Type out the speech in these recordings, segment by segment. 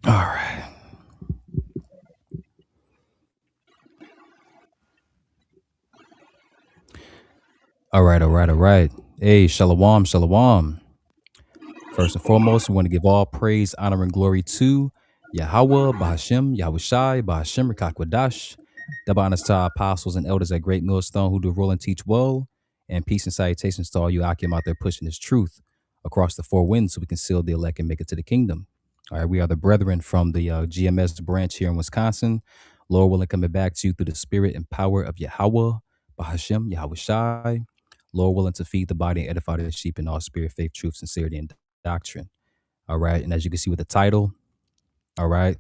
All right. All right. All right. All right. Hey, shalom, shalom. First and foremost, we want to give all praise, honor, and glory to Yahweh, Bahashem, Yahushai, Bahashem, Rakakwadash. Double honors to our apostles and elders at Great Millstone who do rule and teach well. And peace and salutations to all you Akim out there pushing this truth across the four winds so we can seal the elect and make it to the kingdom. All right, we are the brethren from the GMS branch here in Wisconsin. Lord willing, coming back to you through the spirit and power of Yahweh, Bahashem, Yahushai. Lord willing to feed the body and edify the sheep in all spirit, faith, truth, sincerity, and doctrine. All right. And as you can see with the title, all right,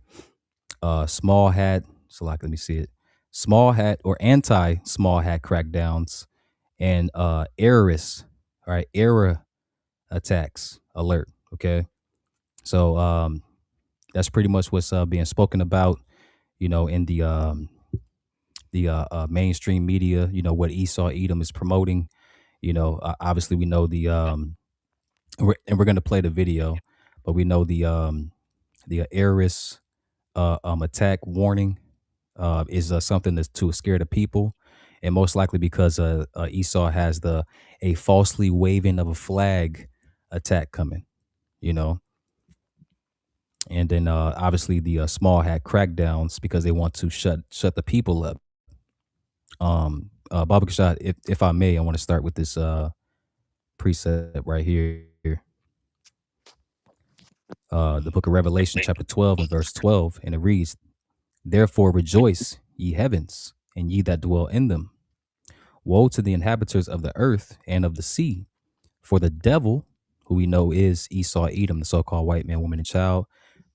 small hat. So like, let me see it. Small hat or anti small hat crackdowns and errorists, all right, error attacks alert. Okay. So that's pretty much what's being spoken about, in the mainstream media, what Esau Edom is promoting. Obviously we know and we're going to play the video, but we know the Aris attack warning is something that's to scare the people, and most likely because Esau has the a falsely waving of a flag attack coming, you know, and then obviously the small hat crackdowns because they want to shut the people up. Baba Kashad, if I may, I want to start with this precept right here. The book of Revelation, chapter 12 and verse 12, and it reads, "Therefore rejoice, ye heavens, and ye that dwell in them. Woe to the inhabitants of the earth and of the sea, for the devil, who we know is Esau, Edom, the so-called white man, woman, and child,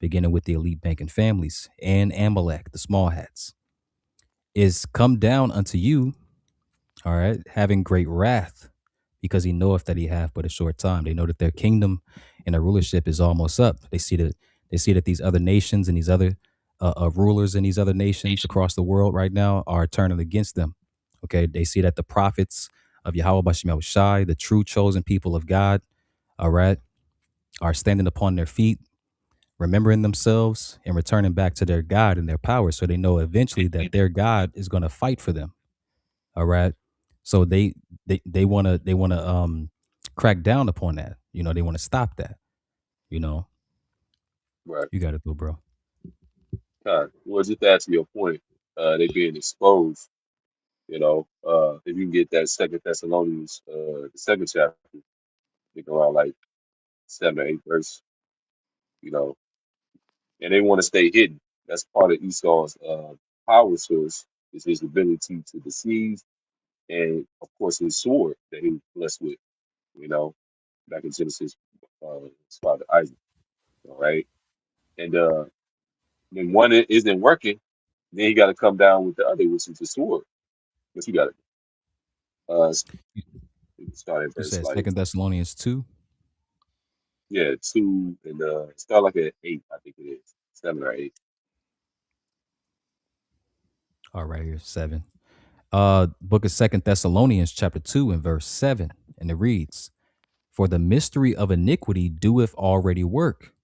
beginning with the elite banking families, and Amalek, the small hats, is come down unto you, all right, having great wrath, because he knoweth that he hath but a short time." They know that their kingdom and their rulership is almost up. They see that these other nations and these other rulers in these other nations across the world right now are turning against them. Okay, they see that the prophets of Yahweh Bashim Yahushai, the true chosen people of God, all right, are standing upon their feet, remembering themselves and returning back to their God and their power. So they know eventually that their God is going to fight for them. All right. So they want to crack down upon that. They want to stop that. You know, Right. you got to do, bro. Well, just to answer your point, they being exposed, if you can get that Second Thessalonians, the second chapter, I think around like 7 or 8 verse, you know, and they want to stay hidden. That's part of Esau's power source is his ability to deceive, and of course his sword that he was blessed with, you know, back in Genesis, his father Isaac. All right, and when one isn't working, then he got to come down with the other, which is the sword. But you got to start at You verse said like, Second Thessalonians 2. yeah, 2, and start like at 8, I think it is 7 or 8. All right, here 7. Book of Second Thessalonians chapter 2 and verse 7, and it reads, "For the mystery of iniquity doeth already work.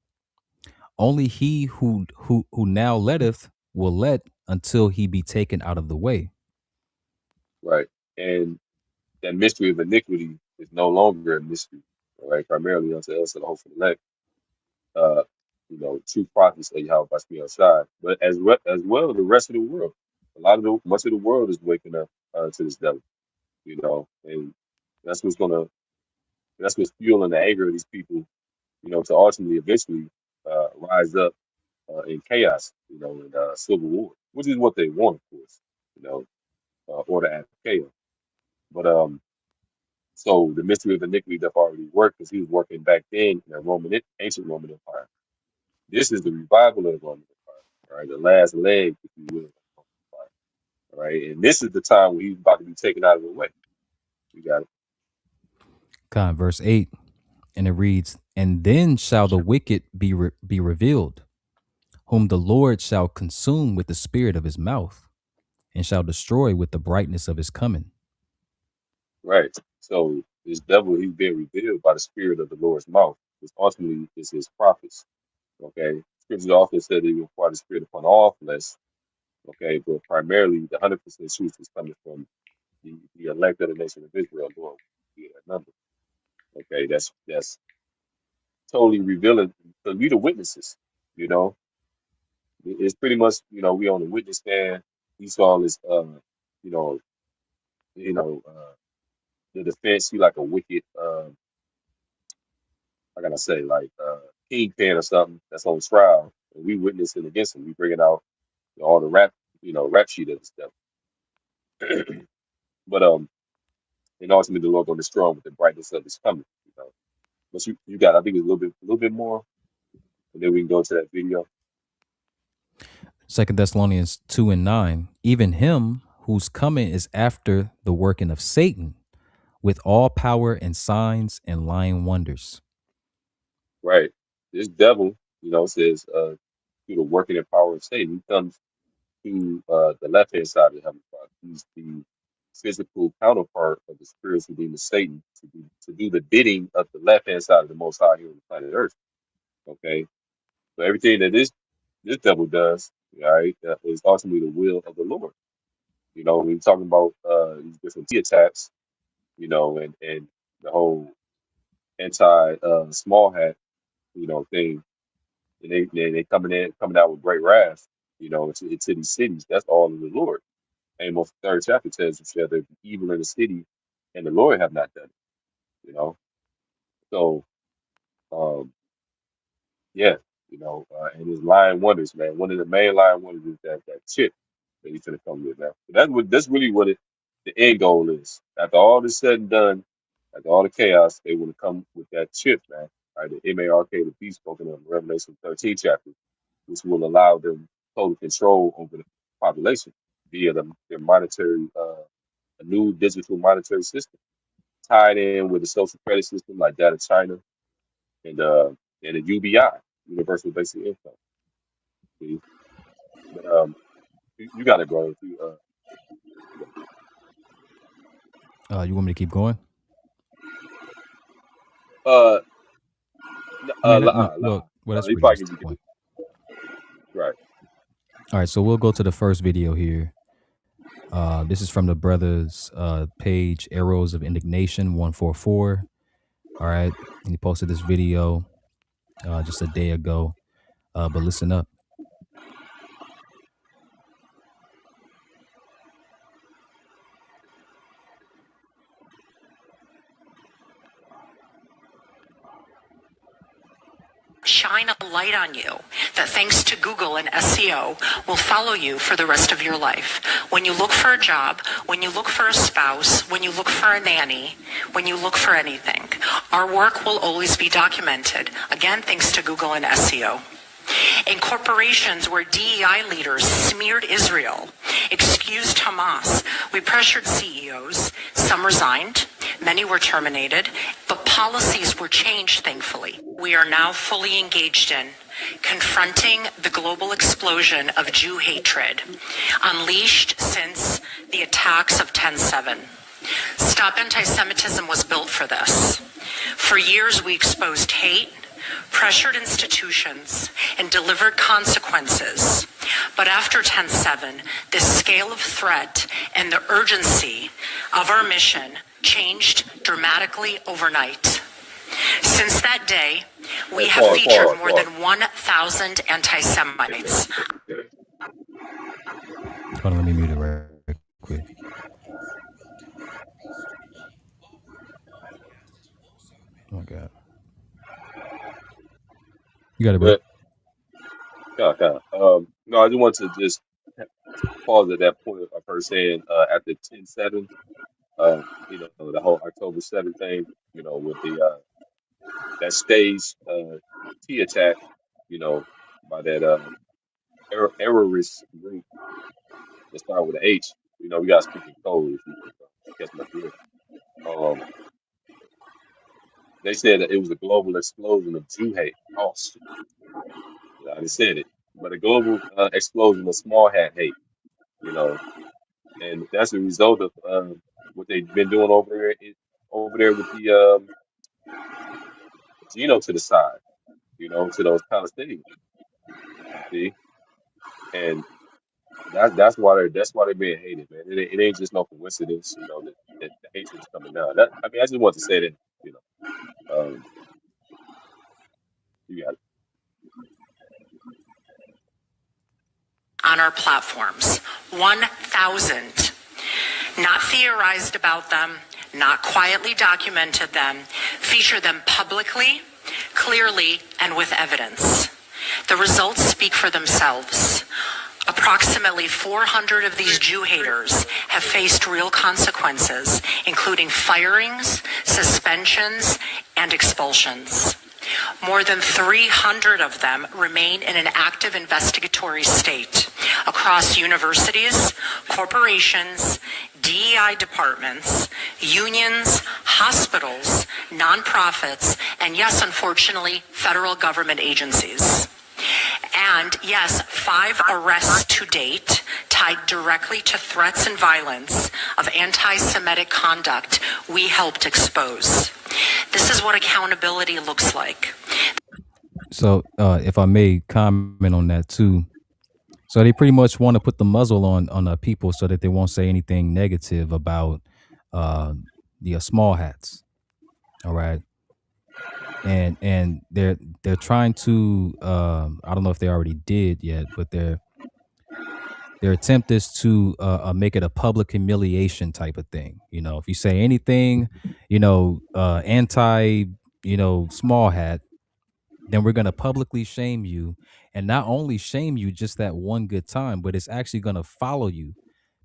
Only he who now letteth will let until he be taken out of the way." Right, and that mystery of iniquity is no longer a mystery. All right, primarily unto us and the hopeful elect, uh, true prophets of Yahweh by me outside, but as well the rest of the world. Much of the world is waking up to this devil, and that's what's gonna that's what's fueling the anger of these people, to ultimately eventually rise up in chaos, in civil war, which is what they want, of course, order after chaos. But so the mystery of iniquity that already worked because he was working back then in the ancient Roman Empire. This is the revival of the Roman Empire, all right, the last leg, if you will, of the Roman Empire, all right, and this is the time when he's about to be taken out of the way. You got it, Verse 8, and it reads, "And then shall the wicked be revealed, whom the Lord shall consume with the spirit of his mouth, and shall destroy with the brightness of his coming." right? So this devil, he's being revealed by the spirit of the Lord's mouth, which ultimately is his prophets. Okay, Scripture also said that he will pour the Spirit upon all flesh. Okay, but primarily the 100% truth is coming from the elect of the nation of Israel, Lord, yeah, that number. Okay, that's totally revealing because we the witnesses. You know, it's pretty much we on the witness stand. Esau is you know you know the defense. He like a wicked how can I say like kingpin or something that's on trial, and we witnessing against him. We bringing out all the rap sheet of the stuff. But and ultimately the Lord gonna destroy him with the brightness of his coming. But you got I think it's a little bit more, and then we can go to that video. Second Thessalonians 2:9. Even him whose coming is after the working of Satan, with all power and signs and lying wonders. Right. This devil, says through the working and power of Satan, he comes to the left hand side of the heavenly Father. He's the physical counterpart of the spiritual demon Satan to do the bidding of the left hand side of the Most High here on the planet Earth. Okay, so everything that this devil does, all right, is ultimately the will of the Lord. When you're talking about these different T attacks, and the whole anti small hat, thing, and they coming out with great wrath, into these cities. That's all of the Lord. Amos third chapter tells you shall there be evil in the city, and the Lord have not done it. You know, so um, yeah, and his lying wonders, man. One of the main lying wonders is that chip that he's gonna come with, man. But that's really what the end goal is. After all this said and done, after all the chaos, they want to come with that chip, man. Right, the MARK, the beast spoken of in Revelation 13 chapter, which will allow them total control over the population via their monetary, a new digital monetary system tied in with the social credit system like that of China and the UBI, Universal Basic Income. See? But you got it, bro. If you You want me to keep going? uh I mean, no, la well, that's you pretty probably much can the just get point. it right. All right, so we'll go to the first video here. This is from the brothers page Arrows of Indignation 144. All right, and he posted this video just a day ago. But listen up. Shine a light on you that thanks to Google and SEO will follow you for the rest of your life. When you look for a job, when you look for a spouse, when you look for a nanny, when you look for anything, our work will always be documented. Again, thanks to Google and SEO. In corporations where DEI leaders smeared Israel, excused Hamas, we pressured CEOs. Some resigned, many were terminated, but policies were changed, thankfully. We are now fully engaged in confronting the global explosion of Jew hatred, unleashed since the attacks of 10/7. Stop Anti-Semitism was built for this. For years, we exposed hate, pressured institutions, and delivered consequences. But after 10/7, the scale of threat and the urgency of our mission changed dramatically overnight. Since that day, we Hey, have pause, featured pause, more pause. than 1,000 anti-Semites. Hold on, let me mute it right quick. Oh my God, you got it, bro. Good. Kind. No, I just want to just pause at that point of her saying after 10/7, the whole October 7th thing, with the that stage T attack, you know, by that terrorist group that started with an H. We got to speak in code if you catch my drift. Um, they said that it was a global explosion of Jew hate. Oh, shit. I didn't said it, but a global explosion of small hat hate. You know, and that's a result of what they've been doing over there with the to the side. To those Palestinians. See, and that's why they're being hated, man. It ain't just no coincidence, that the hatred is coming down. That I mean, I just want to say that, you um, you got it. On our platforms, 1,000. Not theorized about them, not quietly documented them, feature them publicly, clearly, and with evidence. The results speak for themselves. Approximately 400 of these Jew haters have faced real consequences, including firings, suspensions, and expulsions. More than 300 of them remain in an active investigatory state across universities, corporations, DEI departments, unions, hospitals, nonprofits, and yes, unfortunately, federal government agencies. And yes, 5 arrests to date tied directly to threats and violence of anti-Semitic conduct we helped expose. This is what accountability looks like. So, if I may comment on that too. So they pretty much want to put the muzzle on people so that they won't say anything negative about uh, the small hats. All right, and they're trying to I don't know if they already did yet, but their attempt is to make it a public humiliation type of thing. If you say anything, anti, small hat, then we're going to publicly shame you, and not only shame you just that one good time, but it's actually going to follow you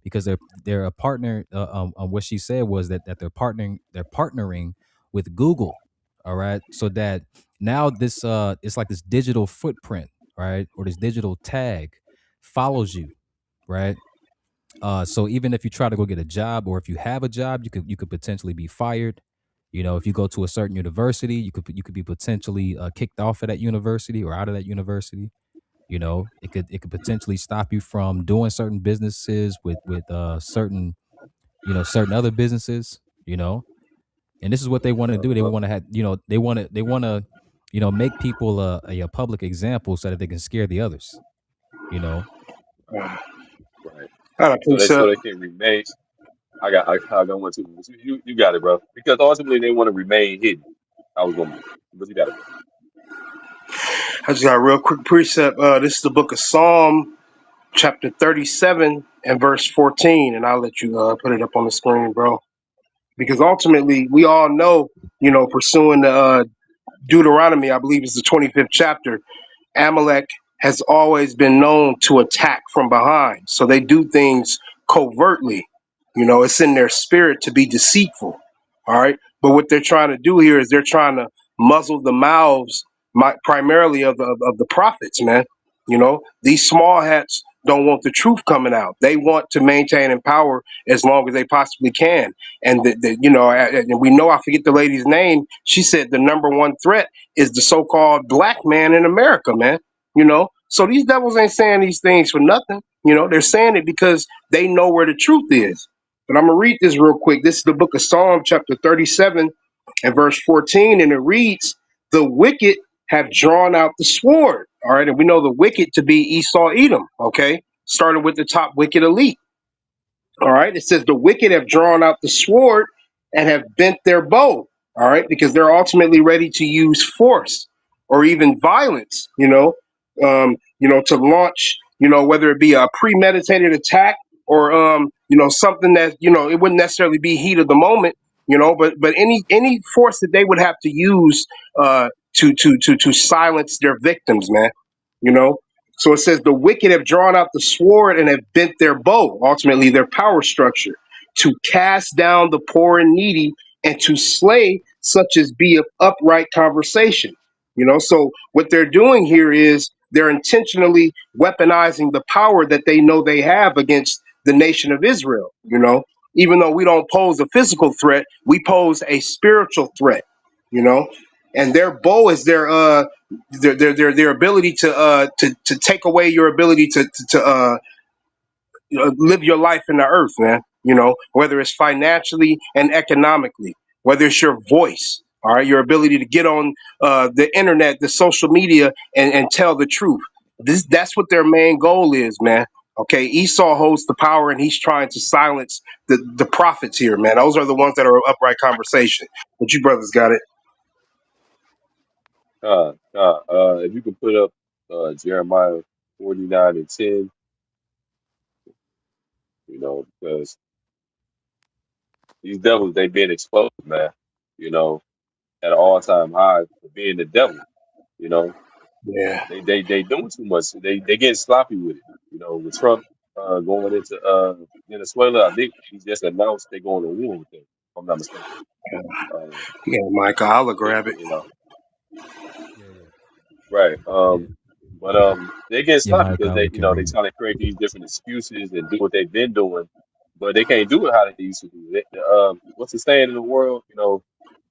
because they're a partner. What she said was that they're partnering with Google. All right, so that now this it's like this digital footprint, right, or this digital tag follows you, right? So even if you try to go get a job, or if you have a job, you could potentially be fired. If you go to a certain university, you could be potentially kicked off of that university or out of that university. It could potentially stop you from doing certain businesses with certain other businesses. And this is what they want to do. They want to have they want to make people a public example so that they can scare the others. You know. Right. Kind of So they precept. so they can remain. I got one too. You got it, bro. Because ultimately they want to remain hidden. I was going, but you got it, bro. I just got a real quick precept. This is the book of Psalm, chapter 37 and verse 14, and I'll let you put it up on the screen, bro. Because ultimately, we all know, pursuing the Deuteronomy, I believe it's the 25th chapter, Amalek has always been known to attack from behind. So they do things covertly. It's in their spirit to be deceitful. All right. But what they're trying to do here is they're trying to muzzle the mouths, primarily of the prophets, man. These small hats don't want the truth coming out. They want to maintain in power as long as they possibly can. And and we know, I forget the lady's name. She said the number one threat is the so-called black man in America, man. So these devils ain't saying these things for nothing. They're saying it because they know where the truth is. But I'm gonna read this real quick. This is the book of Psalm, chapter 37 and verse 14, and it reads, "The wicked have drawn out the sword." All right, and we know the wicked to be Esau, Edom. Okay, starting with the top wicked elite. All right. It says the wicked have drawn out the sword and have bent their bow. All right, because they're ultimately ready to use force or even violence. To launch. Whether it be a premeditated attack or something that it wouldn't necessarily be heat of the moment. But any force that they would have to use to silence their victims, man. You know, so it says the wicked have drawn out the sword and have bent their bow, ultimately their power structure, to cast down the poor and needy and to slay such as be of upright conversation. So what they're doing here is they're intentionally weaponizing the power that they know they have against the nation of Israel. Even though we don't pose a physical threat, we pose a spiritual threat. You know, and their bow is their ability to take away your ability to live your life in the earth, man. Whether it's financially and economically, whether it's your voice, all right, your ability to get on the internet, the social media, and tell the truth. That's what their main goal is, man. Okay, Esau holds the power and he's trying to silence the prophets here, man. Those are the ones that are upright conversation. But you brothers got it. If you could put up Jeremiah 49:10, because these devils they been exposed, man. You know, at an all-time high for being the devil. You know, Yeah. they doing too much. They getting sloppy with it. With Trump going into Venezuela, I think he just announced they're going to war with them. If I'm not mistaken. Um, Yeah, Micah, I'll they, grab it. Yeah, yeah, right. yeah. But they get Yeah, sloppy Mike because Allen can they read it. trying to create these different excuses and do what they've been doing, but they can't do it how they used to do it. What's the saying in the world?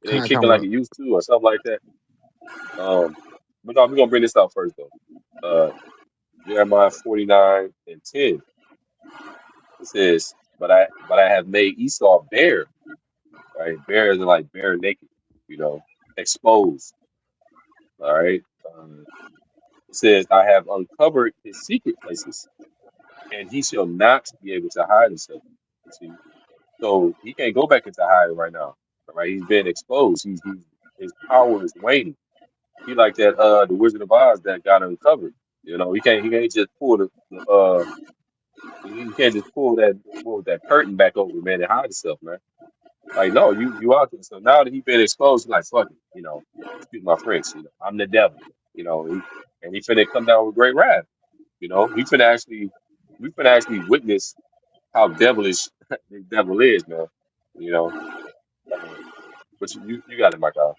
It ain't Kind of kicking like it used to, or something like that. Um, but no, we're gonna bring this out first though. Jeremiah 49:10. It says, "But I have made Esau bare." Right, bare is like bare naked, exposed. All right. It says, "I have uncovered his secret places, and he shall not be able to hide himself." You see, so he can't go back into hiding right now. All right, he's been exposed. His power is waning. He like that the Wizard of Oz that got uncovered. He can't just pull he can't just pull that what was that curtain back over, man, and hide himself, man. Like, no, you out there. So now that he been exposed, he's like, fuck it, excuse my French, I'm the devil, and he finna come down with great wrath. We finna actually witness how devilish the devil is, man. You know, uh, but you got it, my guy.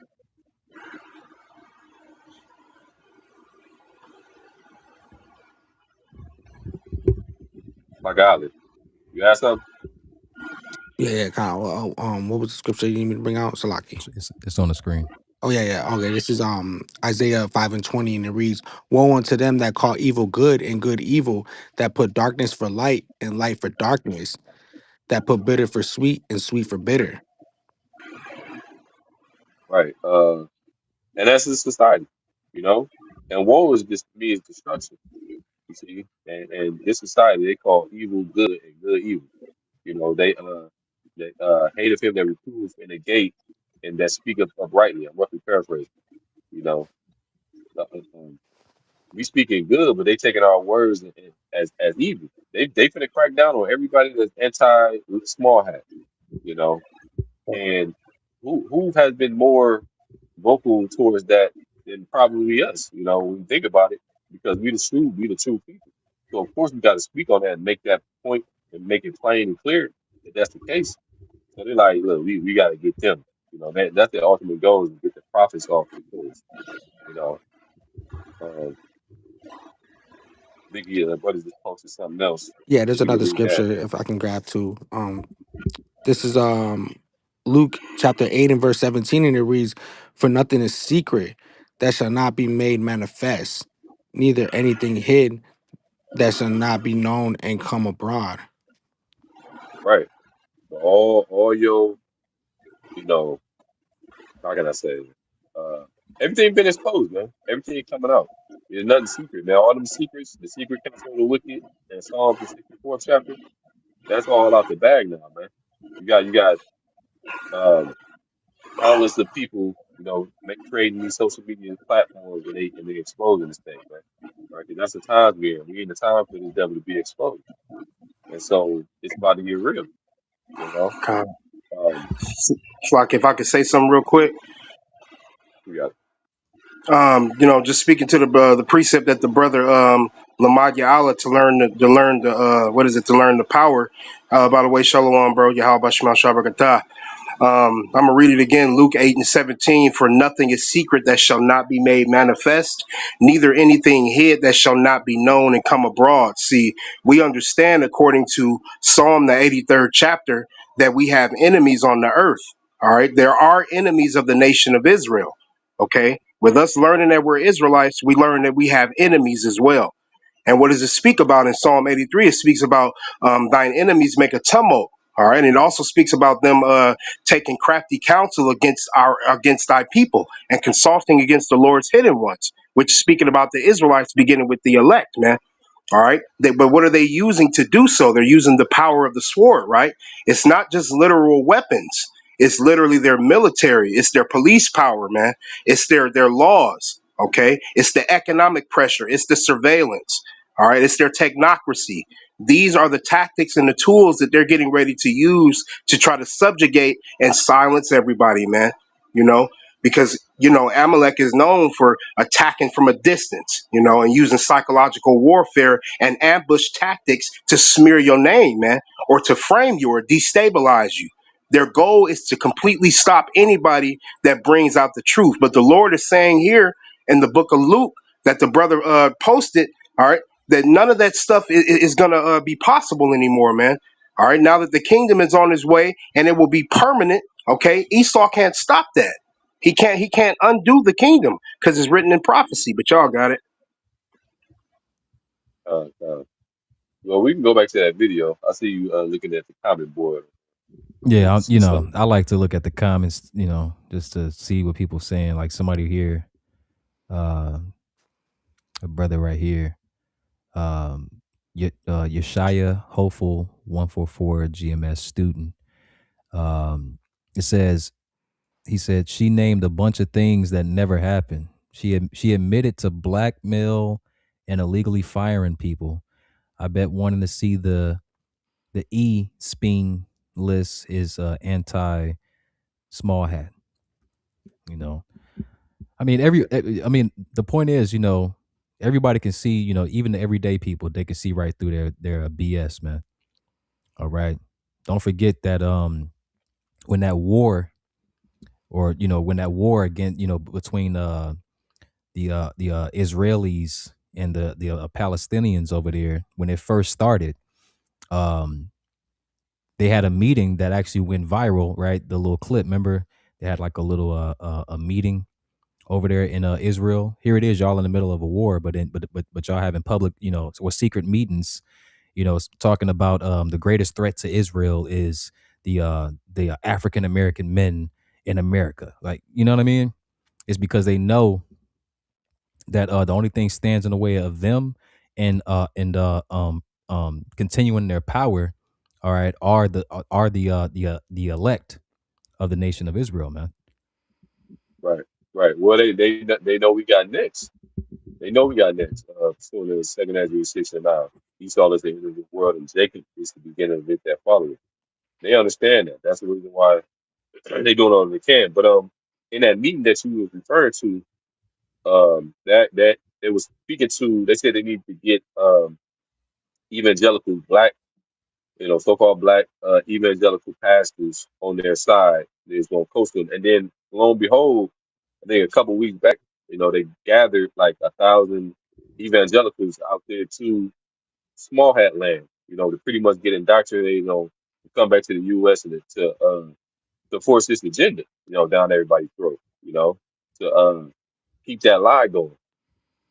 My golly, you ask something? Yeah, yeah, kind of. What was the scripture you need me to bring out, Salaki? It's on the screen. Oh yeah, yeah. Okay, this is Isaiah 5:20, and it reads, "Woe unto them that call evil good and good evil, that put darkness for light and light for darkness, that put bitter for sweet and sweet for bitter." Right. And that's the society, you know. And woe is just means destruction. You see, and this society they call evil good and good evil. They hate of him that reprove and negate and that speak up uprightly. I'm roughly paraphrasing. You know, Uh, uh, um, we speaking good, but they taking our words as evil. They finna crack down on everybody that's anti small hat. You know, and who has been more vocal towards that than probably us? When you think about it, because we the true people. So of course we got to speak on that and make that point and make it plain and clear that that's the case. So they're like, look, we got to get them. That's the ultimate goal is to get the profits off the goods. You know, um, Biggie, buddy just posted something else. Yeah, there's We can another read that. scripture if I can grab too. This is Luke chapter 8 and verse 17, and it reads, "For nothing is secret that shall not be made manifest, neither anything hid that shall not be known and come abroad." Right. So all your, you know, how can I say it? Everything been exposed, man. Everything coming out. There's nothing secret, man. All them secrets, the secret counsel of the wicked, and Psalms the 64th chapter, that's all out the bag now, man. You got um countless of people, creating these social media platforms and they exposing this thing, man. Right? 'Cause that's the times we're in. We in the time for this devil to be exposed. And so it's about to get real, you know. Con. Um Like if I could say something real quick, we got just speaking to the precept that the brother Lamad Allah to learn the power. By the way, Shalom, bro. Yahweh Shema Shabbat. I'm gonna read it again, Luke 8 and 17. For nothing is secret that shall not be made manifest, neither anything hid that shall not be known and come abroad. See, we understand according to Psalm the 83rd chapter that we have enemies on the earth. All right, there are enemies of the nation of Israel. Okay, with us learning that we're Israelites, we learn that we have enemies as well. And what does it speak about in Psalm 83? It speaks about thine enemies make a tumult. All right. And it also speaks about them taking crafty counsel against thy people and consulting against the Lord's hidden ones. which speaking about the Israelites beginning with the elect, man. All right. But what are they using to do so? They're using the power of the sword, right? It's not just literal weapons. It's literally their military. It's their police power, man. It's their laws. Okay. It's the economic pressure. It's the surveillance. All right. It's their technocracy. These are the tactics and the tools that they're getting ready to use to try to subjugate and silence everybody, man. You know, because Amalek is known for attacking from a distance, and using psychological warfare and ambush tactics to smear your name, man, or to frame you or destabilize you. Their goal is to completely stop anybody that brings out the truth. But the Lord is saying here in the book of Luke that the brother posted, all right, that none of that stuff is going to be possible anymore, man. All right, now that the kingdom is on his way and it will be permanent, okay, Esau can't stop that. He can't undo the kingdom because it's written in prophecy. But y'all got it. Uh, uh, well, we can go back to that video. I see you looking at the comment board. Yeah, See something. I like to look at the comments, just to see what people saying. Like somebody here, uh, a brother right here, Yeshaya Hopeful 144 GMS student. It says he said she named a bunch of things that never happened. She admitted to blackmail and illegally firing people. I bet wanting to see the spin list is anti small hat. You know, I mean, the point is, everybody can see. Even the everyday people, they can see right through their BS, man. All right, don't forget that when that war, or when that war again, between the Israelis and the Palestinians over there, when it first started, um they had a meeting that actually went viral, right? The little clip, remember? They had like a little a meeting over there in Israel. Here it is, y'all in the middle of a war, but y'all having public, or secret meetings, talking about the greatest threat to Israel is the African American men in America. Like, you know what I mean? It's because they know that the only thing stands in the way of them and continuing their power, all right, are the elect of the nation of Israel, man. Right, right. Well, they know we got next. They know we got next. So the second Ezra 6 and 9. Esau is the end of the world, and Jacob is the beginning of it that follows. They understand that. That's the reason why they doing all they can. But in that meeting that you was referring to, that they was speaking to. They said they need to get evangelical black, so-called black evangelical pastors on their side. They was going to coach them, and then lo and behold, I think a couple weeks back, they gathered like 1,000 evangelicals out there to small hat land, to pretty much get indoctrinated, to come back to the U.S. and to force this agenda, down everybody's throat, to keep that lie going.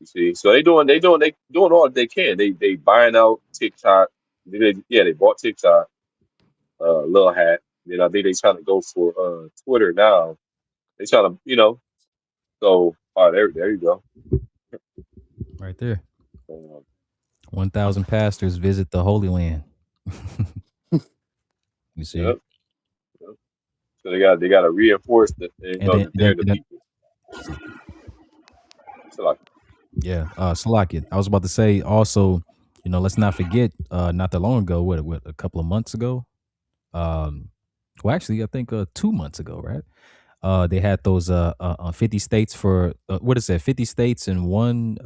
You see, so they doing all they can. They buying out TikTok. They bought TikTok, Lil Hat. Then I think they trying to go for Twitter now. They trying to, so there you go. Right there. Um, 1,000 pastors visit the Holy Land. You see, yep, yep. So they got to reinforce that, and then that and they're then, the and then people. So like, yeah, Salakia. I was about to say also, let's not forget, not that long ago, what a couple of months ago, well, actually, I think 2 months ago, right? They had those 50 states for what is that? 50 states and one.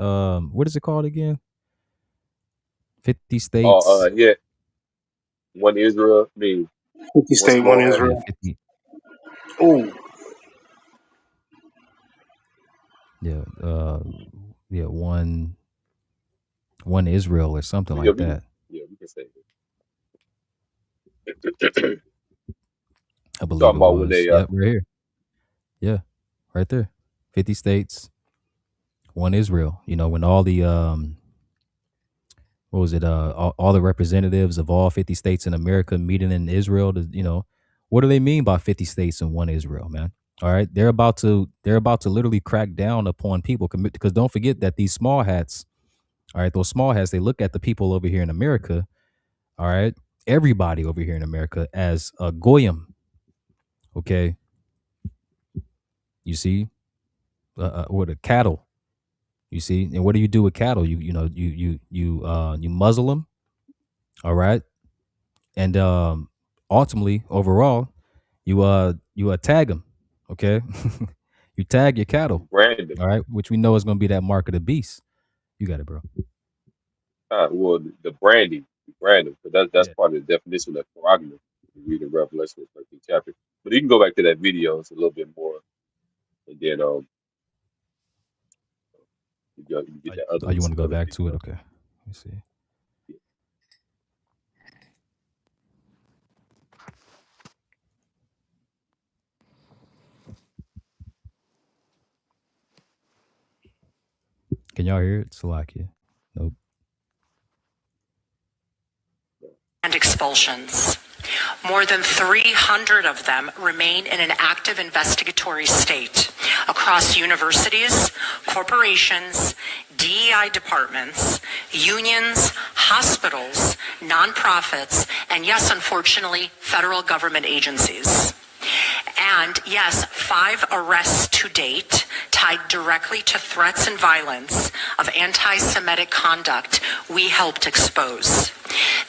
What is it called again? 50 states. yeah, one Israel, I mean, 50 one state, one small hat. Yeah, Israel. 50. Ooh, Yeah, yeah, one Israel or something Yeah, like that. we can say it. I believe Talking it about when was. they Yep, right here. Yeah, right there. 50 states, one Israel. When all the what was it? All the representatives of all 50 states in America meeting in Israel. What do they mean by 50 states and one Israel, man? All right, they're about to literally crack down upon people because don't forget that these small hats, all right, those small hats, they look at the people over here in America, all right, everybody over here in America as a goyim. Okay, you see, or the cattle. You see, and what do you do with cattle? You muzzle them, all right, and ultimately, overall, you tag them, okay. You tag your cattle, Brandon. all right, which we know is going to be that mark of the beast. You got it, bro. Well, the branding, branding, but that's Yeah. part of the definition of prerogative. You read in Revelation, the 13th chapter. But you can go back to that video; it's a little bit more, and then you get that other Oh, you want to go other back to it? video. Okay. Let me see. Can y'all hear it? Salakia. Nope. And expulsions. More than 300 of them remain in an active investigatory state across universities, corporations, DEI departments, unions, hospitals, nonprofits, and yes, unfortunately, federal government agencies. And yes, 5 arrests to date tied directly to threats and violence of anti-Semitic conduct we helped expose.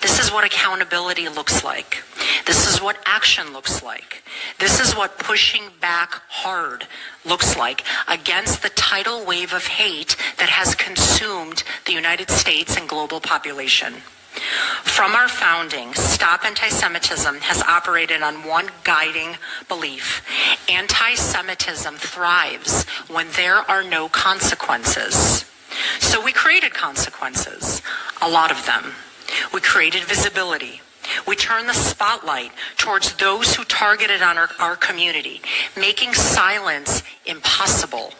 This is what accountability looks like. This is what action looks like. This is what pushing back hard looks like against the tidal wave of hate that has consumed the United States and global population. From our founding, Stop Anti-Semitism has operated on one guiding belief. Anti-Semitism thrives when there are no consequences. So we created consequences, a lot of them. We created visibility. We turned the spotlight towards those who targeted on our community, making silence impossible.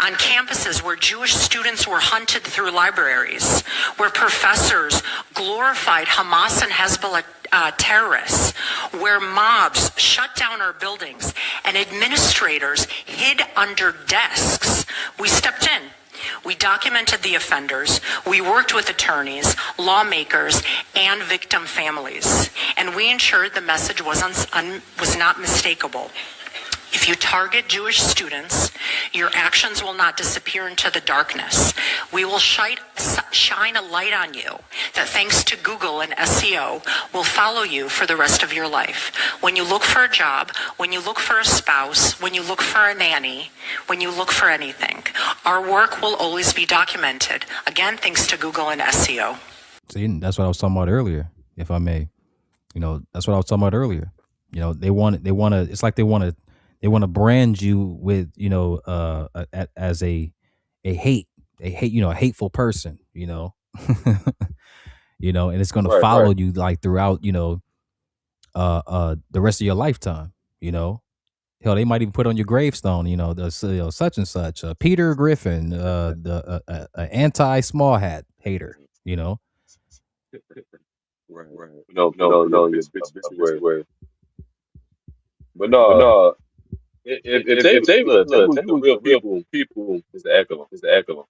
On campuses where Jewish students were hunted through libraries, where professors glorified Hamas and Hezbollah terrorists, where mobs shut down our buildings and administrators hid under desks, we stepped in. We documented the offenders, we worked with attorneys, lawmakers, and victim families, and we ensured the message was not mistakable. If you target Jewish students, your actions will not disappear into the darkness. We will shine a light on you that, thanks to Google and SEO, will follow you for the rest of your life. When you look for a job, when you look for a spouse, when you look for a nanny, when you look for anything, our work will always be documented. Again, thanks to Google and SEO. See, that's what I was talking about earlier, if I may. That's what I was talking about earlier. They want to, it's like they want to brand you with, as a hate, a hateful person, and it's going to Right, follow right. you like throughout, the rest of your lifetime, Hell, they might even put on your gravestone, such and such, Peter Griffin, the anti small hat hater, you know. Right, right. Put on your a picture where, but But no, no, if they look, if they look, was they the was real the real people, people. it's the echo. Is the echo.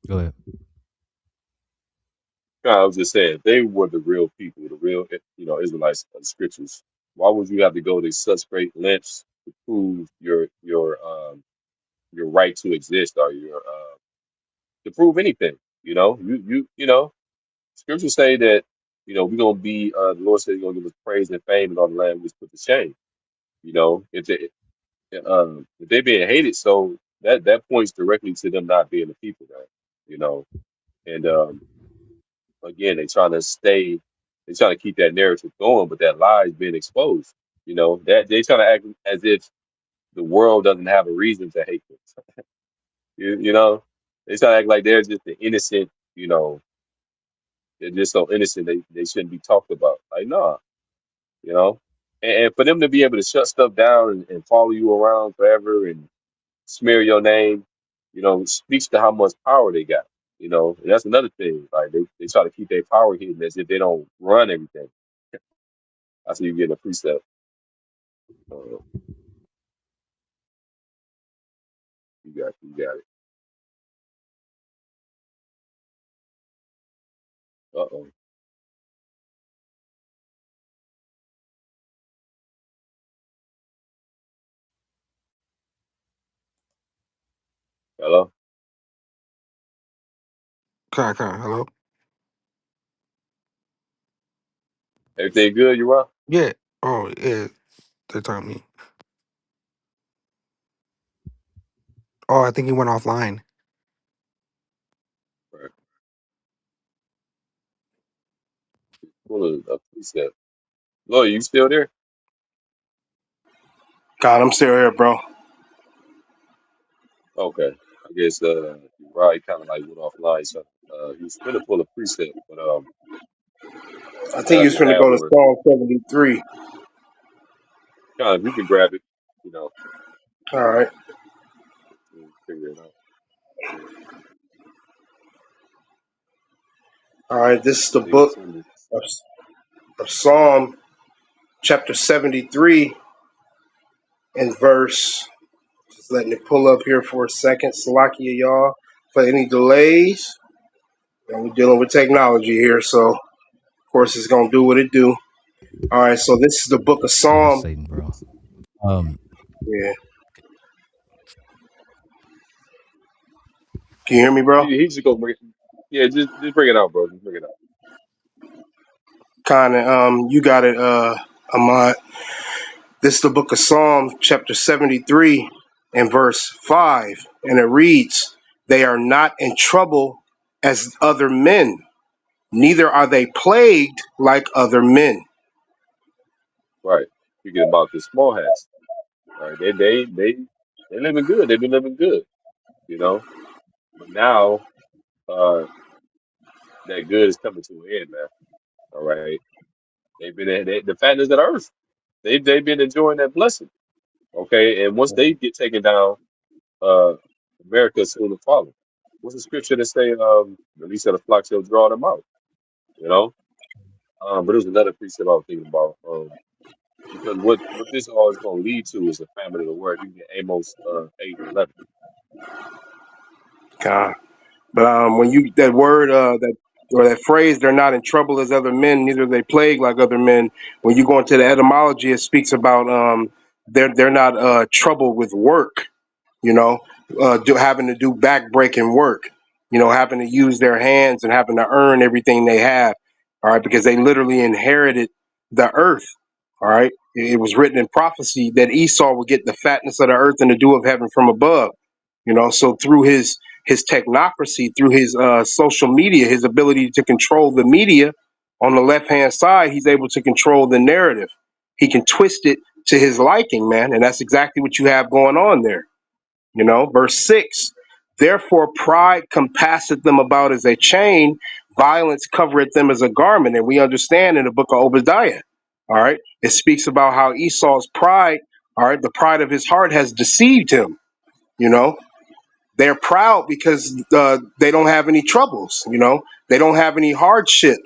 Go ahead. No, I was just saying, if they were the real people, the real, Israelites of the scriptures, why would you have to go to such great lengths to prove your right to exist, or your to prove anything? Scriptures say that we're gonna be the Lord said He's gonna give us praise and fame and all the land which put to shame. If they being hated, so that points directly to them not being the people, man. You know, and again, they trying to keep that narrative going, but that lie is being exposed. That they trying to act as if the world doesn't have a reason to hate them. They try to act like they're just the innocent. They're just so innocent they shouldn't be talked about. Like, nah, you know. And for them to be able to shut stuff down and follow you around forever and smear your name, speaks to how much power they got. And that's another thing. Like they try to keep their power hidden as if they don't run everything. I see you getting a precept. Uh, you got it. Uh-oh. Hello? Hello. Everything good, you are? Yeah. Oh yeah. They're telling me. Oh, I think he went offline. Right. Full of a precept. Lloyd, you still there? God, I'm still here, bro. Okay. I guess Uriah kind of like went offline, so he was finna pull a precept, but I he think he was doesn't going to have go to one. Psalm 73. Kind of, you can grab it, you know, All right. and figure it out. Yeah. All right. This is the I think book it's in this. of, of Psalm chapter 73 and verse. Just letting it pull up here for a second. Salakia, y'all. For any delays, and we're dealing with technology here, so of course it's going to do what it do. All right. So this is the book of Yeah, that's Psalm. Satan, bro. Um, Yeah. Can you hear me, bro? He just go bring it. Yeah, just bring it out, bro. Just bring it out. Kind of. You got it, Ahmad. This is the book of Psalm, chapter 73, and verse 5. And it reads, "They are not in trouble as other men, neither are they plagued like other men." Right. Speaking about the small hats. Right. They living good. They've been living good, you know. But now uh that good is coming to an end, man. All right. The fatness of the earth. They've been enjoying that blessing. Okay. And once they get taken down, uh America soon to follow. What's the scripture that say the least of the flock shall draw them out? You know? But there's another precept I was thinking about. Because what this all is gonna lead to is a famine of the word. You get Amos 8 and 11. God. But when you that word that or that phrase, "they're not in trouble as other men, neither are they plagued like other men." When you go into the etymology, it speaks about they're not troubled with work. Having to do backbreaking work, having to use their hands and having to earn everything they have. All right, because they literally inherited the earth. All right, it was written in prophecy that Esau would get the fatness of the earth and the dew of heaven from above. So through his technocracy, through his social media, his ability to control the media on the left hand side, he's able to control the narrative. He can twist it to his liking, man, and that's exactly what you have going on there. Verse 6, "Therefore pride compasseth them about as a chain, violence covereth them as a garment." And we understand in the book of Obadiah, all right, it speaks about how Esau's pride, all right, the pride of his heart has deceived him. you know they're proud because they don't have any troubles. They don't have any hardship.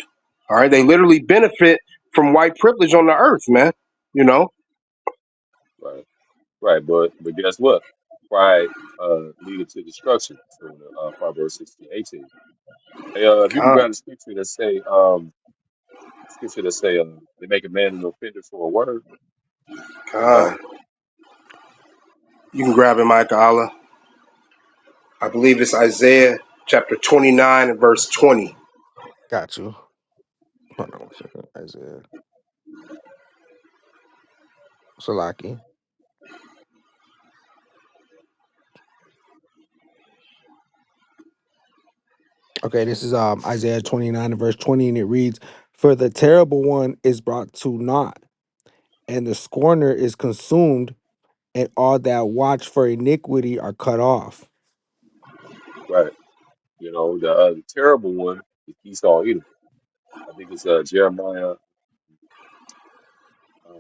All right, they literally benefit from white privilege on the earth, man. you know Right. Right. But guess what? Pride leading to destruction. So Proverbs 16:18. Hey, if you can con, grab the scripture that say they make a man an offender for a word, you con. know. You can grab it, Micah Allah. I believe it's Isaiah chapter 29 and verse 20. Got you. Hold on one second. Isaiah Salaki. Okay, this is Isaiah 29 and verse 20, and it reads, "For the terrible one is brought to naught, and the scorner is consumed, and all that watch for iniquity are cut off." Right. You know, the terrible one is Esau Edom. I think it's Jeremiah.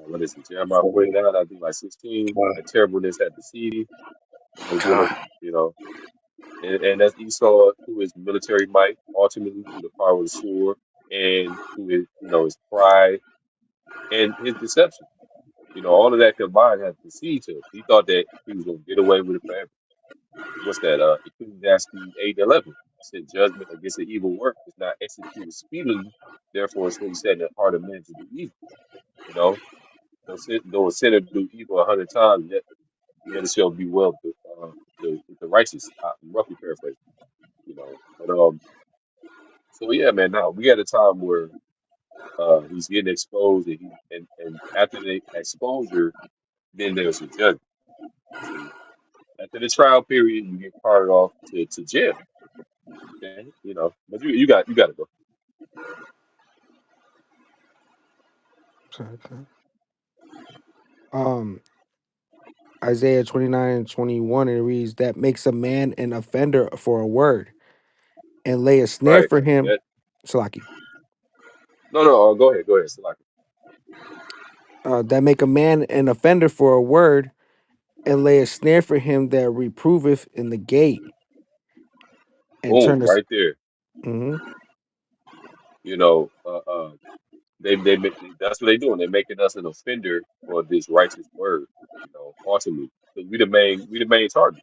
What is it? Jeremiah 49. I think like 16. That terribleness had the seed was in Con, them. You know, and that's Esau through his military might, ultimately through the power of the sword, and through his, his pride. and his deception. All of that combined had deceived him. He thought that he was going to get away with it forever. What's that? Ecclesiastes 8:11. Said judgment against the evil work is not executed speedily. Therefore, it's what he said in the heart of men to do evil. You know, though a sinner do evil 100 times, yet it shall be well with the righteous. I'm roughly paraphrasing. But so yeah, man. Now we at a time where he's getting exposed, and after the exposure, then there's a judgment. See, after the trial period, you get carted off to jail. Okay, but you got to go. Okay. Um, Isaiah 29:21, and it reads, that makes a man an offender for a word, and lay a snare Right. for him. That Salaki. no. Go ahead. Salaki. That make a man an offender for a word, and lay a snare for him that reproveth in the gate, and turn Boom, us. right there. Mm-hmm. You know, that's what they're doing. They're making us an offender for this righteous word. Ultimately, because we the main target.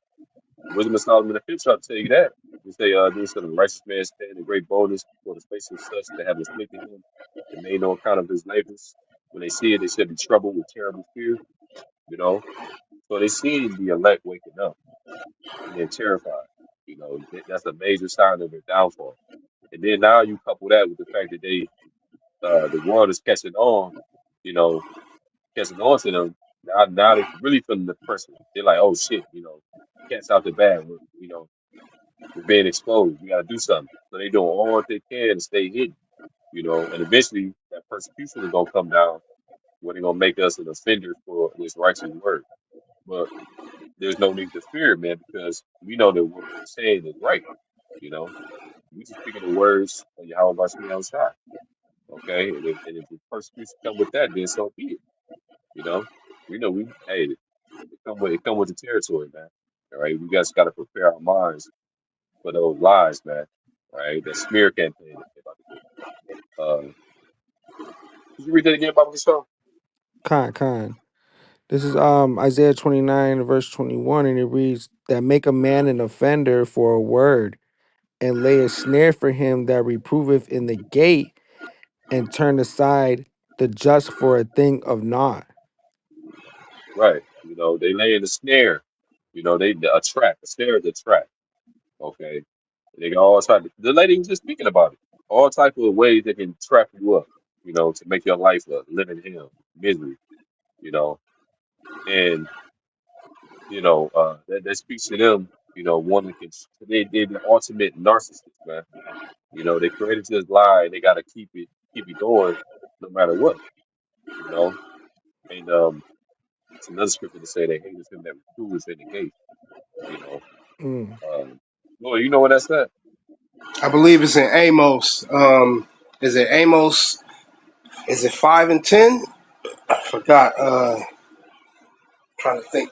Wisdom of Solomon the fifth shall tell you that. We say, this sort of righteous man stand in great boldness before the face of such that have afflicted him and made no account of his labors. When they see it, they shall be troubled with terrible fear. You know, so they see the elect waking up and they're terrified. That's a major sign of their downfall. And then now you couple that with the fact that the world is catching on, you know, catching on to them. Now they really feeling the pressure. They're like, oh shit, cat's out the bag. We're being exposed. We got to do something. So they doing all what they can to stay hidden, and eventually that persecution is gonna come down where they're gonna make us an offender for this righteous word. But there's no need to fear, man, because we know that what we're saying is right. You know, we just speaking the words of Yahweh Bashmi outside. Okay, and if the persecution come with that, then so be it. You know, we know it come with the territory, man. All right, we guys got to prepare our minds for those lies, man. Right, that smear campaign that they're about to do. Could you read that again, Bible Show? Con. This is Isaiah 29 verse 21, and it reads, that make a man an offender for a word, and lay a snare for him that reproveth in the gate, and turn aside the just for a thing of naught. Right. They lay in the snare. They a trap. A snare is a trap. Okay. They got all type. The lady was just speaking about it. All type of ways they can trap you up. To make your life a living hell, misery. You know, and that speaks to them. One that can. They're the ultimate narcissist, man. They created this lie and they got to keep it going, no matter what. You know, and it's another scripture to say they hate him that reproveth in the gate. You know, Mm. Lord, you know what that's at? I believe it's in Amos. Is it Amos? Is it 5 and 10? I forgot. Trying to think.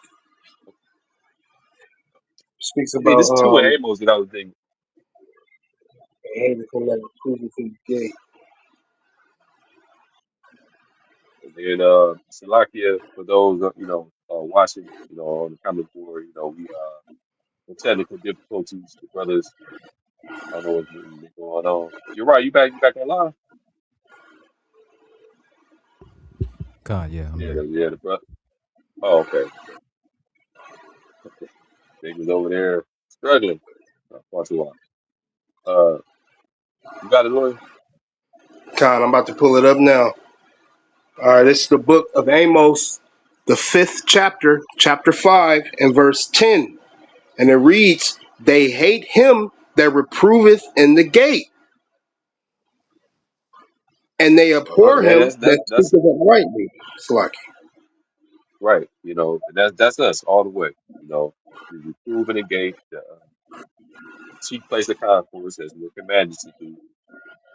Speaks I think about this two in Amos that I was thinking. behavior from that approval to the gate. And then Salakia for those watching, on the comment board, we the technical difficulties, the brothers. I don't know what's been going on. You're right. You back online. God, yeah, I'm Yeah, here. the brother. Oh, okay. They was over there struggling for too long. You got it, Lord? Con, I'm about to pull it up now. All right, this is the book of Amos, the 5th chapter, chapter 5, and verse 10. And it reads, they hate him that reproveth in the gate, and they abhor Yeah, him that's that that's speaketh uprightly. Slack. right. And that's us all the way. We reprove and negate the chief place of concourse as we're commanded to do,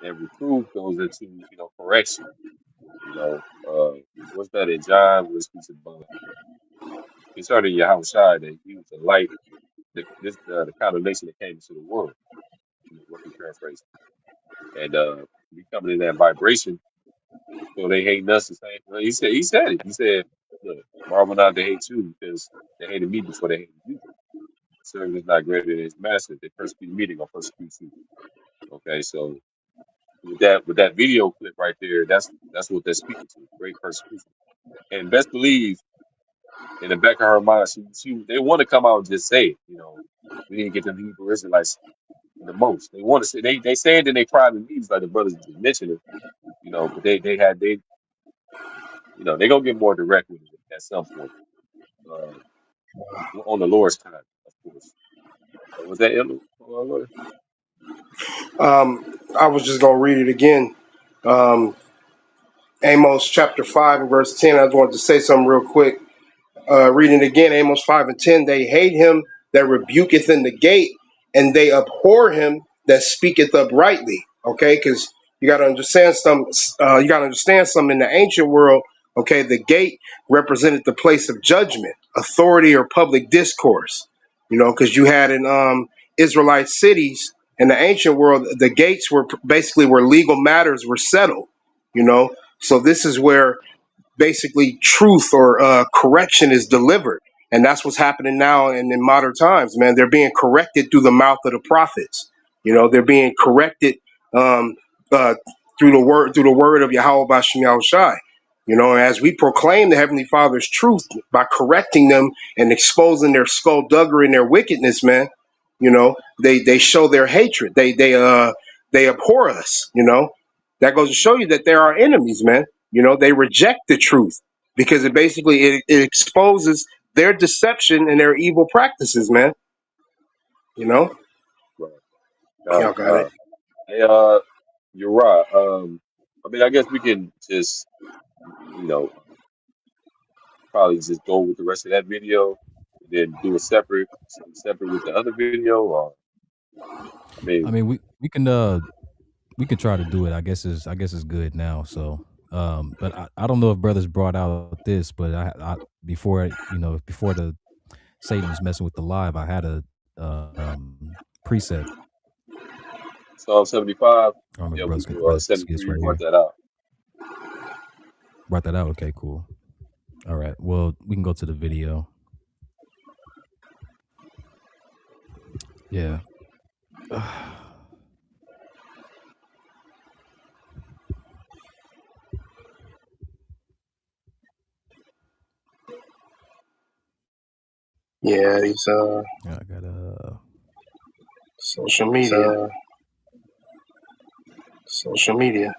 and reprove goes into correction. You know, what's that in John? Where it speaks about concerning Yahweh Shai that he was the light, the condemnation that came into the world. Roughly paraphrasing, and we coming in that vibration. So they hate us the same. Well, he said it. He said, look, marvel not they hate you because they hated me before they hated you. Servant is not greater than his master. They persecute me, they gonna persecute you. Okay, so with that video clip right there, that's what they're speaking to. Great persecution. And best believe in the back of her mind, she they want to come out and just say it. We need to get them Hebrew Israelites in the most. They want to say they say it in their private meetings, like the brothers just mentioned it. But they gonna get more direct with it at some point. Uh, on the Lord's time, of course. Was that Lord? I was just gonna read it again. Um, Amos chapter 5 and verse 10. I just wanted to say something real quick. Reading again, Amos 5 and 10, they hate him that rebuketh in the gate, and they abhor him that speaketh uprightly. Okay, because you got to understand some. You got to understand some in the ancient world. Okay, the gate represented the place of judgment, authority, or public discourse. Because you had in Israelite cities in the ancient world, the gates were basically where legal matters were settled. So this is where basically truth or correction is delivered. And that's what's happening now in modern times, man. They're being corrected through the mouth of the prophets. They're being corrected um, uh, through the word of Yahweh Bashem Yahushai. As we proclaim the Heavenly Father's truth by correcting them and exposing their skullduggery and their wickedness, man. They show their hatred. They abhor us. That goes to show you that they're our enemies, man. They reject the truth because it exposes their deception and their evil practices, man. You know, Right. y'all got it. Hey, you're right. I mean, I guess we can just, you know, probably just go with the rest of that video, and then do a something separate with the other video. Or, I mean, I mean, we can try to do it. I guess it's good now. So, but I don't know if brothers brought out this, but I before before the Satan was messing with the live, I had a preset. Psalm 75. I don't know if Yeah, we brothers can can brothers can see this 73 right brought here. that out. Brought that out. Okay, cool. All right. Well, we can go to the video. Yeah. Yeah, these I got social media, social media.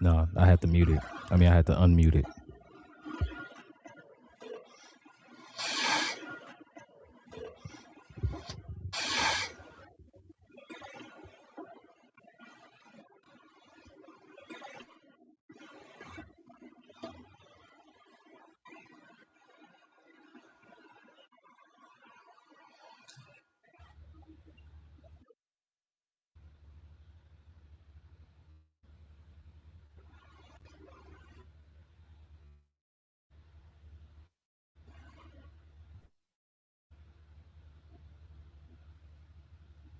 no, I had to mute it. I mean, I had to unmute it.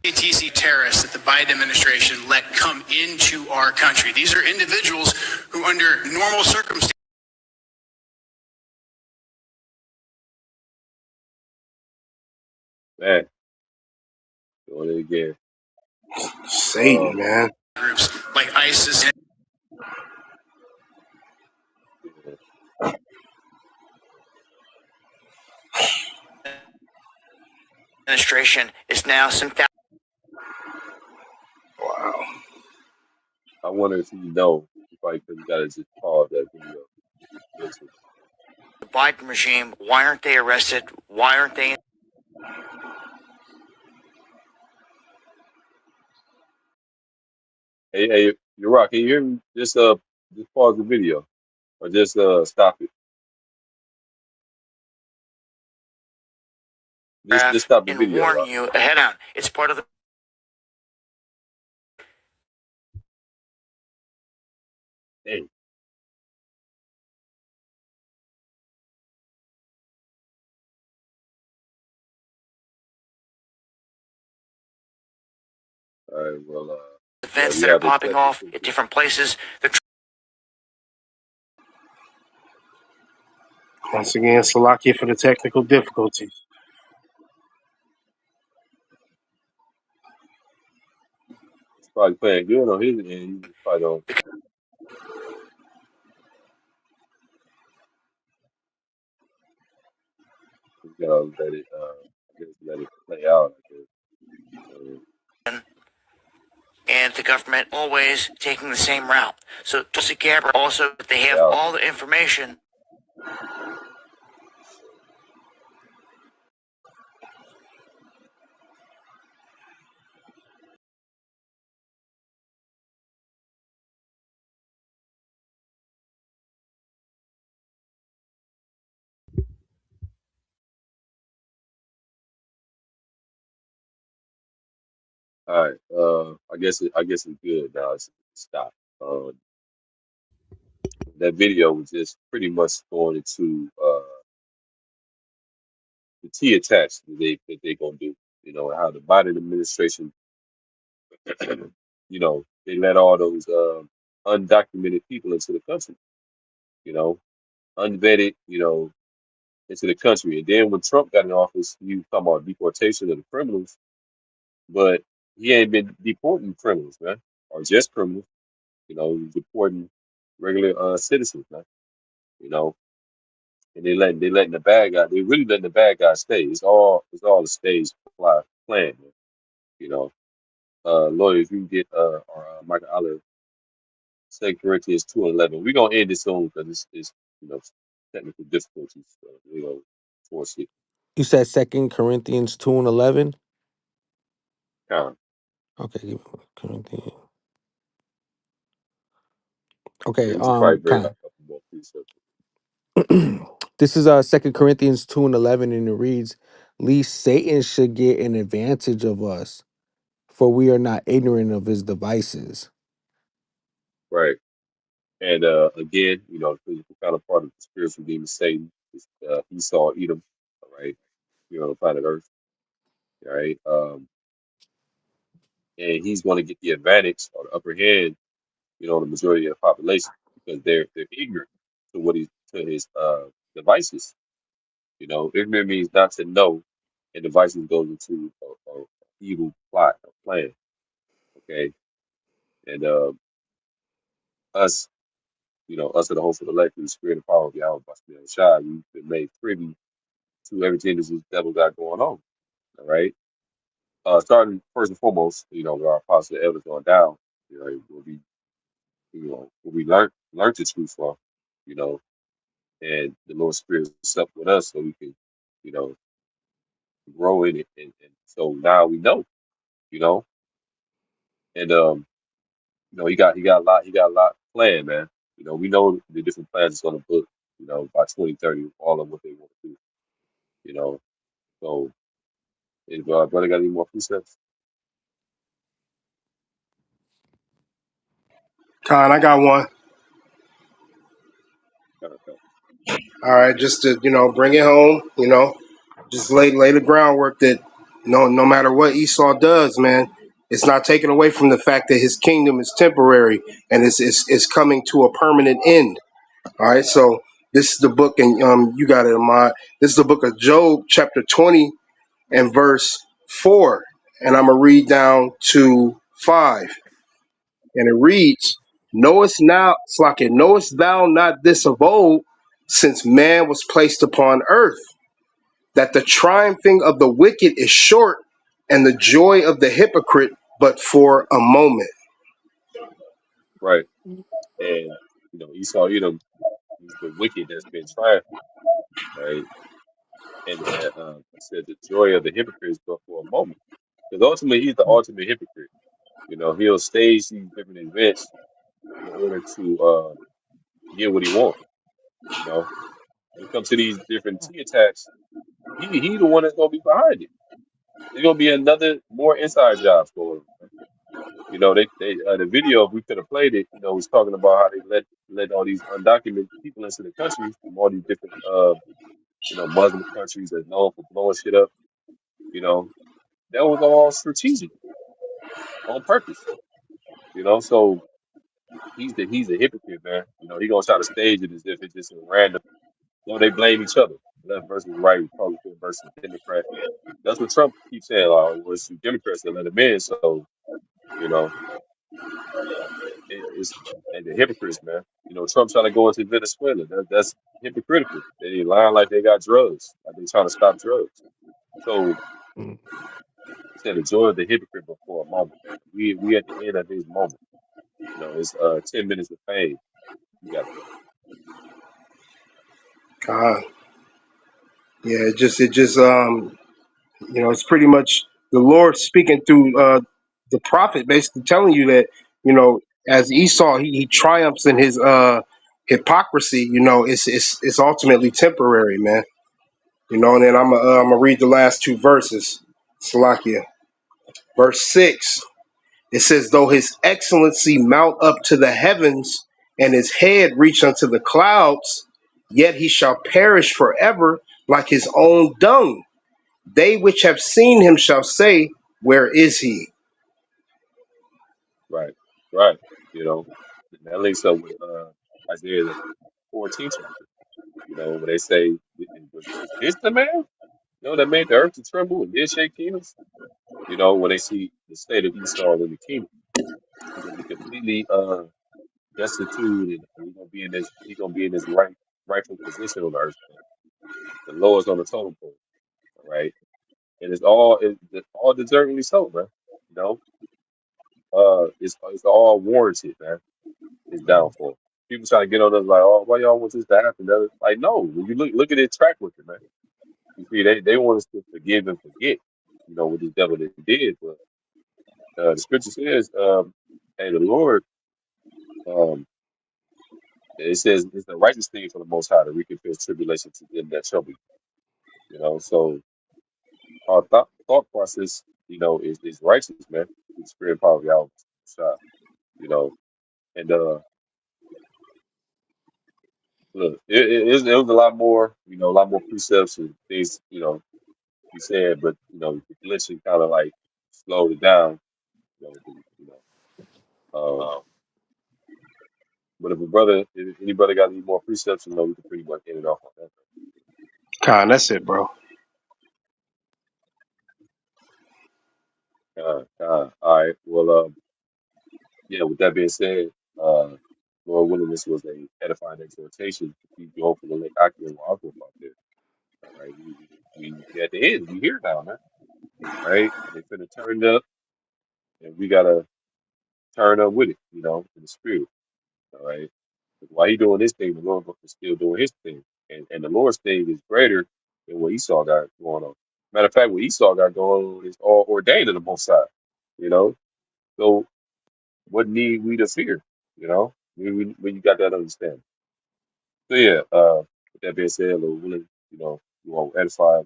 ATC terrorists that the Biden administration let come into our country. These are individuals who, under normal circumstances, Man, doing it again. Satan, Um, man. groups like ISIS and yeah. administration is now some Wow. I wonder if you know. You probably couldn't gotta just pause that video. Listen. the Biden regime. Why aren't they arrested? Why aren't they? Hey, you're right. Can you hear me? Just pause the video, or just stop it. Just stop the And video, warn Rock. you ahead on. It's part of the Hey, all right. Well, Yeah, events we that are have a popping off technical at difficulty. different places. They're Once again, Salakia for the technical difficulties. He's probably playing good on his end. He just probably don't. We gotta let it. I guess let it play out. I guess. becoming, and the government always taking the same route. So Tulsi Gabbard also, they Play have out. all the information. All right. I guess it's good now. It's stop. That video was just pretty much going into the T attacks that they gonna do. You know, and how the Biden administration, you know, they let all those undocumented people into the country. You know, unvetted. You know, into the country. And then when Trump got in office, he was talking about deportation of the criminals, but he ain't been deporting criminals, man, or just criminals. You know, he's deporting regular citizens, man. You know, and they letting the bad guy. They really letting the bad guy stay. It's all a stage plan. Man. You know, lawyers, you can get or Michael Aller, 2 Corinthians 2:11. We're gonna end this soon because it's you know technical difficulties. So we gonna force it. You said Second Corinthians 2:11. Kind of. Okay, give me Corinthians. Yeah, Okay, we should probably bring kind out a couple more precepts. this is Second Corinthians 2:11, and it reads, "Least Satan should get an advantage of us, for we are not ignorant of his devices." Right. And again, you know, the physical counterpart of the spiritual demon Satan is Esau, Edom, all right, here on the planet Earth, all right. And he's going to get the advantage or the upper hand, you know, the majority of the population because they're ignorant to what he's to his devices. You know, ignorant means not to know, and devices goes into a evil plot, a plan. Okay, and us, you know, us are the host of the elect through the spirit and power of Yahweh by Spirit and Shai. We've been made privy to everything this devil got going on. All right. Starting first and foremost, you know, our apostle elders going down, you know, will we learn the truth from, you know, and the Lord Spirit is up with us so we can, you know, grow in it. And so now we know, you know, and he got a lot planned, man. You know, we know the different plans it's gonna book, you know, by 2030, all of what they want to do, you know. So if brother got any more precepts? Con, I got one. Okay. All right, just to bring it home. Just lay the groundwork that no matter what Esau does, man, it's not taken away from the fact that his kingdom is temporary and it's coming to a permanent end. All right, so this is the book, and you got it in mind. This is the book of Job, chapter 20 and verse 4, and I'm gonna read down to 5, and it reads, knowest thou not this of old, since man was placed upon earth, that the triumphing of the wicked is short, and the joy of the hypocrite but for a moment. Right. And you know, Esau Edom is the wicked that's been triumphant, right? And he said the joy of the hypocrite is but for a moment. Because ultimately he's the ultimate hypocrite. You know, he'll stage these different events in order to get what he wants. You know, when it comes to these different T attacks, he the one that's gonna be behind it. There's gonna be another more inside jobs going on. You know, they the video if we could have played it, you know, was talking about how they let all these undocumented people into the country from all these different you know, Muslim countries that's known for blowing shit up, you know, that was all strategic on purpose. You know, so he's a hypocrite, man. You know, he gonna try to stage it as if it's just a random. You know, they blame each other, left versus right, Republican versus Democrat. That's what Trump keeps saying. Well, it's the Democrats that let him in, so you know, it's and the hypocrites, man. You know, Trump trying to go into Venezuela. That's hypocritical. They lying like they got drugs, like they trying to stop drugs. So Mm. he said, the joy of the hypocrite before a moment. We at the end of his moment. You know, it's 10 minutes of fame. You got there. God, yeah, it's pretty much the Lord speaking through the prophet, basically telling you that, as Esau, he triumphs in his hypocrisy. It's ultimately temporary, man. And then I'm gonna read the last two verses. Salakia, verse 6. It says, "Though his excellency mount up to the heavens, and his head reach unto the clouds, yet he shall perish forever like his own dung. They which have seen him shall say, where is he?" Right, right. You know, and that links up with Isaiah the 14th chapter. You know, when they say, "Was this the man? You know, that made the earth to tremble and did shake kingdoms." You know, when they see the state of Esau in the kingdom, he's gonna be completely destitute, and he's gonna be in his rightful position on the earth, the lowest on the totem pole. All right, and it's all deservedly so, man. You know, it's all warranted, man. His downfall. People try to get on us like, oh, why y'all want this to happen? Like, no, when you look at his track record, man. You see, they want us to forgive and forget, you know, what this devil that did. But the scripture says, hey, the Lord, um, it says it's the righteous thing for the Most High to recompense tribulation to them that trouble you. You know, so our thought process, you know, is righteous, man. The spirit and power of Yahweh Shai, you know, and look, it was a lot more, you know, a lot more precepts and things, you know, he said, but you know, the glitching kind of like slowed it down, you know. Um, but if any brother got any more precepts, you know, we can pretty much end it off on that. Con, that's it, bro. All right. Well, yeah. With that being said, uh, Lord willing, this was a edifying exhortation to keep going for the lake Aki and Wazoo out there. All right. We at the end. We here now, man. Right? They finna turn up, and we gotta turn up with it, you know, in the spirit. All right. While he doing his thing, the Lord is still doing his thing. And the Lord's thing is greater than what Esau got going on. Matter of fact, what Esau got going on is all ordained of the Most High, you know? So what need we to fear, you know? When you got that understanding. So yeah, with that being said, Lord willing, you know, you want to edify,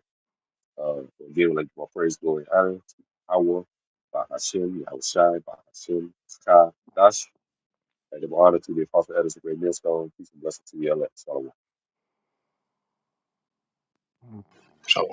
give like my praise, glory, and honor to Hawa, by Hashem, Yahushai, by Hashem, Ka, Dash, and the honor to the Apostle Edison, great millstone, peace and blessing to the elect. Salawat. So